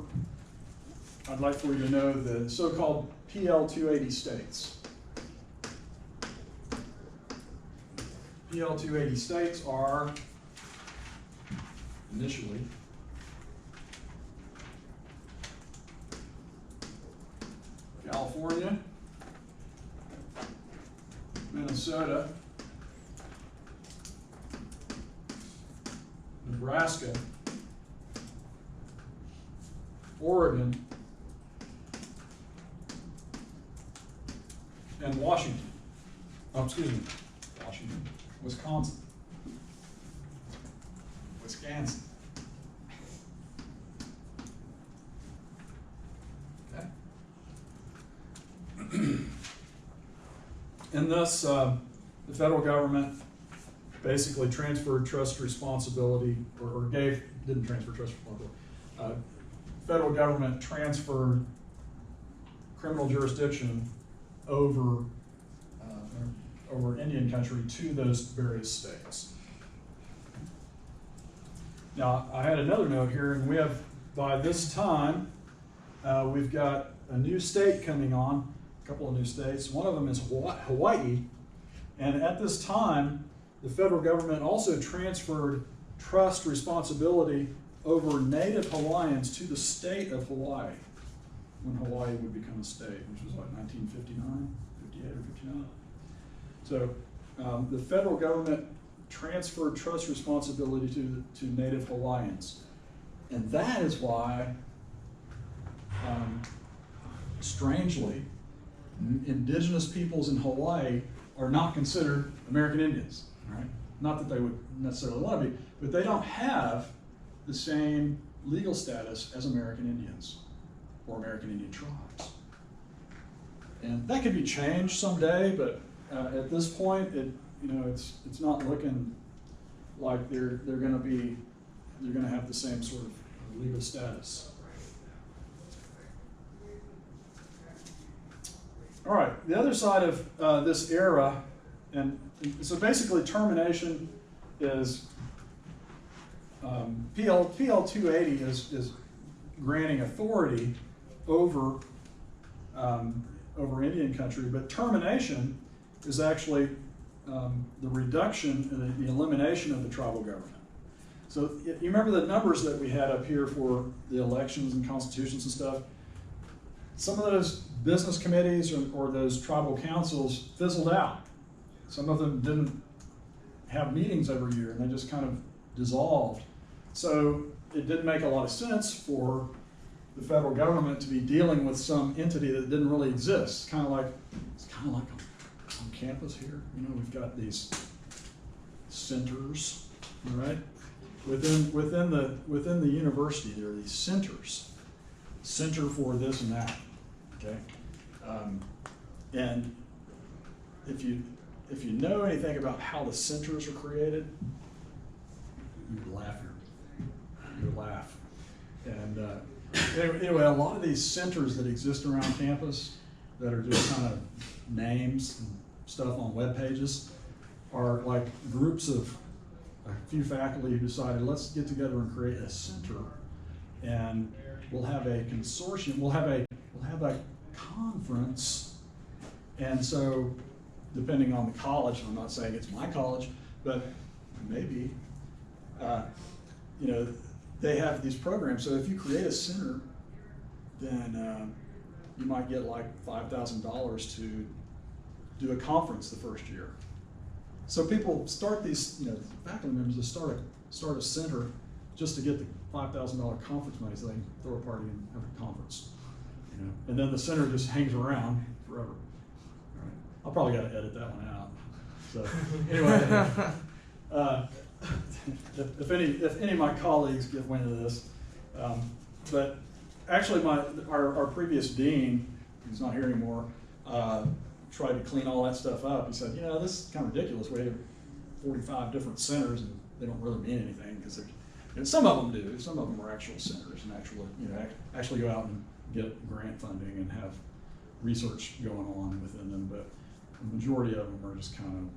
I'd like for you to know, the so-called PL 280 states. PL 280 states are initially California, Minnesota, Nebraska, Oregon, and Washington. Oh, excuse me, Washington, Wisconsin, Wisconsin. Okay. And thus, the federal government basically transferred trust responsibility, or didn't transfer trust responsibility. Federal government transferred criminal jurisdiction over Indian country to those various states. Now, I had another note here, and we have, by this time, we've got a new state coming on, a couple of new states. One of them is Hawaii, and at this time, the federal government also transferred trust responsibility over Native Hawaiians to the state of Hawaii, when Hawaii would become a state, which was like 1959, 58 or 59. So the federal government transferred trust responsibility to Native Hawaiians. And that is why, strangely, indigenous peoples in Hawaii are not considered American Indians, right? Not that they would necessarily want to be, but they don't have the same legal status as American Indians or American Indian tribes. And that could be changed someday, but at this point, it's not looking like they're going to have the same sort of legal status. All right, the other side of this era, and so basically termination is PL 280 is granting authority over Indian country, but termination is actually the reduction and the elimination of the tribal government. So you remember the numbers that we had up here for the elections and constitutions and stuff? Some of those business committees or those tribal councils fizzled out. Some of them didn't have meetings every year, and they just kind of dissolved. So it didn't make a lot of sense for the federal government to be dealing with some entity that didn't really exist. It's kind of like on campus here. We've got these centers, right? Within the university, there are these centers. Center for this and that. Okay, and if you know anything about how the centers are created, you laugh. And anyway, a lot of these centers that exist around campus that are just kind of names and stuff on web pages are like groups of a few faculty who decided, let's get together and create a center, and we'll have a consortium. We'll have a conference, and so depending on the college, I'm not saying it's my college, but maybe, they have these programs. So if you create a center, then you might get like $5,000 to do a conference the first year. So people start these, faculty members to start a center just to get the $5,000 conference money, so they can throw a party and have a conference. And then the center just hangs around forever. All right. I'll probably got to edit that one out. So anyway, if any of my colleagues get wind of this, but actually our previous dean, who's not here anymore, tried to clean all that stuff up. He said, this is kind of ridiculous. We have 45 different centers, and they don't really mean anything because and some of them do. Some of them are actual centers and actually go out and get grant funding and have research going on within them. But the majority of them are just kind of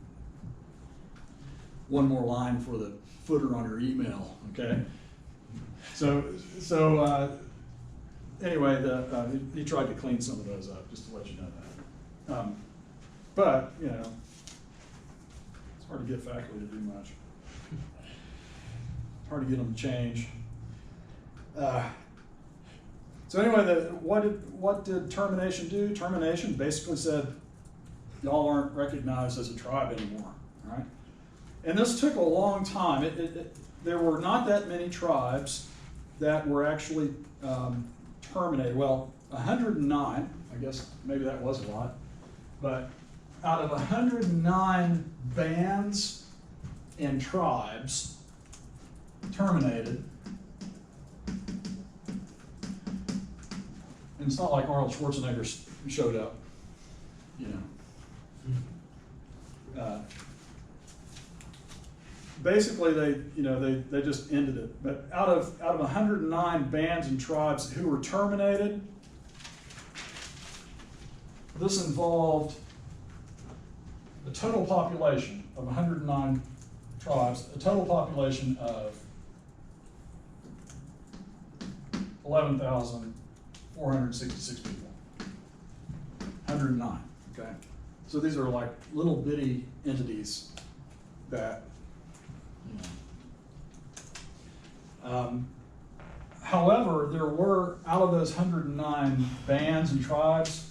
one more line for the footer on your email. Okay. So anyway, he tried to clean some of those up, just to let you know that. But you know, it's hard to get faculty to do much. Hard to get them to change. So anyway, what did termination do? Termination basically said, y'all aren't recognized as a tribe anymore, right? And this took a long time. There were not that many tribes that were actually terminated. Well, 109, I guess maybe that was a lot, but out of 109 bands and tribes terminated, and it's not like Arnold Schwarzenegger showed up, you know. Basically, they just ended it. But out of 109 bands and tribes who were terminated, this involved the total population of 109 tribes, a total population of 11,466 people. 109. Okay, so these are like little bitty entities that. However, there were, out of those 109 bands and tribes,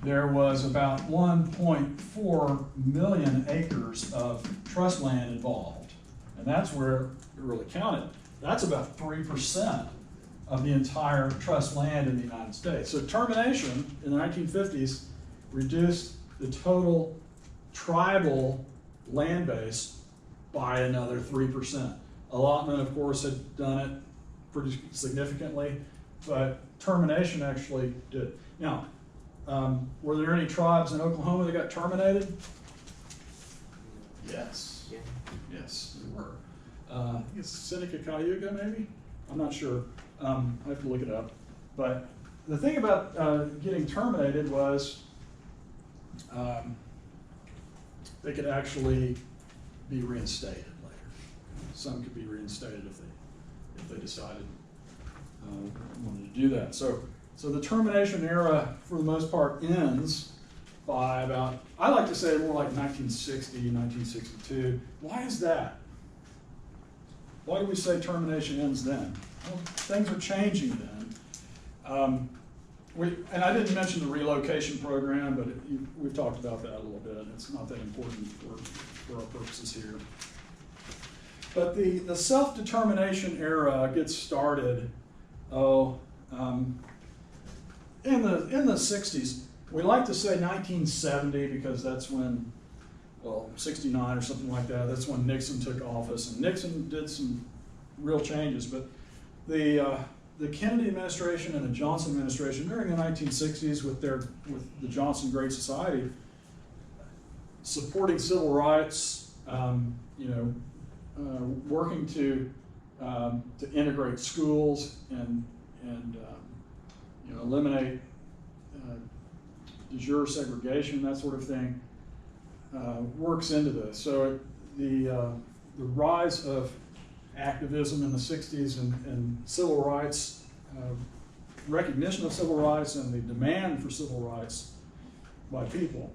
there was about 1.4 million acres of trust land involved. And that's where it really counted. That's about 3% of the entire trust land in the United States. So termination in the 1950s reduced the total tribal land base by another 3%. Allotment, of course, had done it pretty significantly, but termination actually did. Now, were there any tribes in Oklahoma that got terminated? Yes. Yeah. Yes, there were. I think it's Seneca Cayuga, maybe? I'm not sure. I have to look it up. But the thing about getting terminated was they could actually be reinstated later. Some could be reinstated if they decided wanted to do that. So the termination era, for the most part, ends by about, I like to say more like 1960, 1962. Why is that? Why do we say termination ends then? Well, things are changing then. And I didn't mention the relocation program, but we've talked about that a little bit. It's not that important for our purposes here. But the self-determination era gets started, in the 60s. We like to say 1970 because that's when, 69 or something like that, that's when Nixon took office. And Nixon did some real changes, but the Kennedy administration and the Johnson administration during the 1960s with the Johnson Great Society, supporting civil rights, working to integrate schools and eliminate de jure segregation, that sort of thing, works into this. So the rise of activism in the 60s and civil rights, recognition of civil rights and the demand for civil rights by people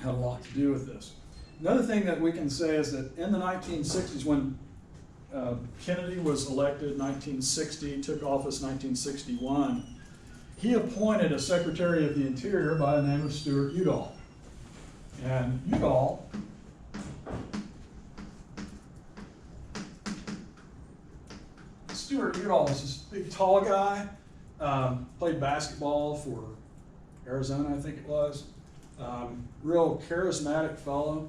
had a lot to do with this. Another thing that we can say is that in the 1960s, when Kennedy was elected 1960, took office 1961, he appointed a Secretary of the Interior by the name of Stuart Udall. And Udall was this big, tall guy, played basketball for Arizona, I think it was. Real charismatic fellow.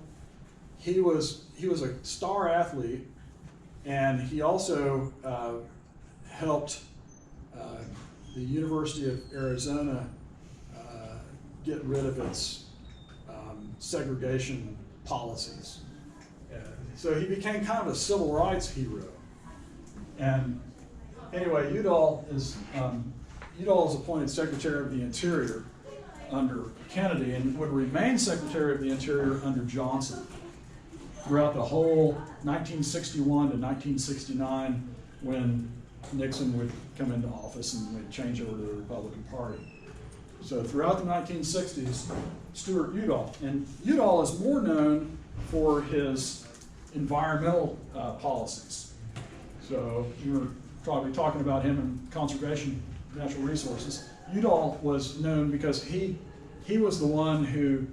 He was a star athlete, and he also helped the University of Arizona get rid of its segregation policies. So he became kind of a civil rights hero. And anyway, Udall is appointed Secretary of the Interior under Kennedy and would remain Secretary of the Interior under Johnson throughout the whole 1961 to 1969 when Nixon would come into office and would change over to the Republican Party. So throughout the 1960s, Stuart Udall. And Udall is more known for his environmental policies. So you were probably talking about him in conservation of natural resources. Udall was known because he was the one who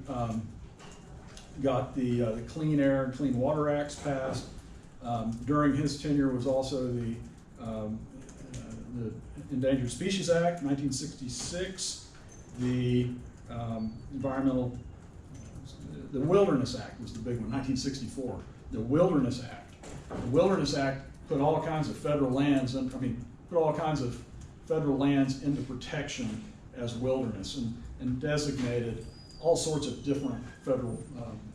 got the Clean Air and Clean Water Acts passed. During his tenure was also the Endangered Species Act, 1966, the the Wilderness Act was the big one, 1964. The Wilderness Act. The Wilderness Act put all kinds of federal lands, put all kinds of federal lands into protection as wilderness and designated all sorts of different federal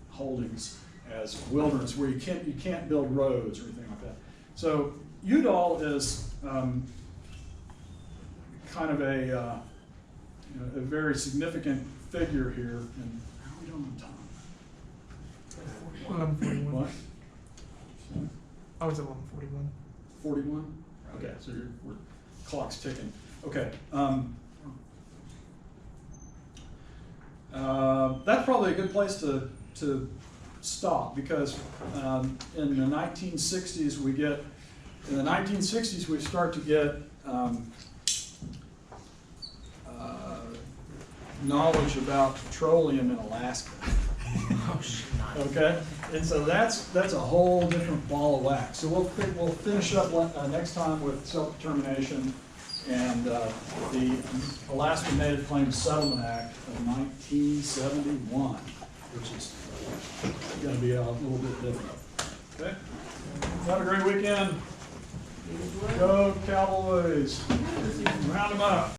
holdings as wilderness where you can't build roads or anything like that. So Udall is kind of a very significant figure here. And how are we doing on time? 11:41. What? Oh, it's 11:41. 41? Okay, so we're clock's ticking. Okay. That's probably a good place to stop because in the 1960s we start to get knowledge about petroleum in Alaska. Oh, shit. Okay, and so that's a whole different ball of wax. So we'll finish up next time with self-determination and the Alaska Native Claims Settlement Act of 1971, which is going to be a little bit different. Okay, have a great weekend. Go Cowboys! Round them up.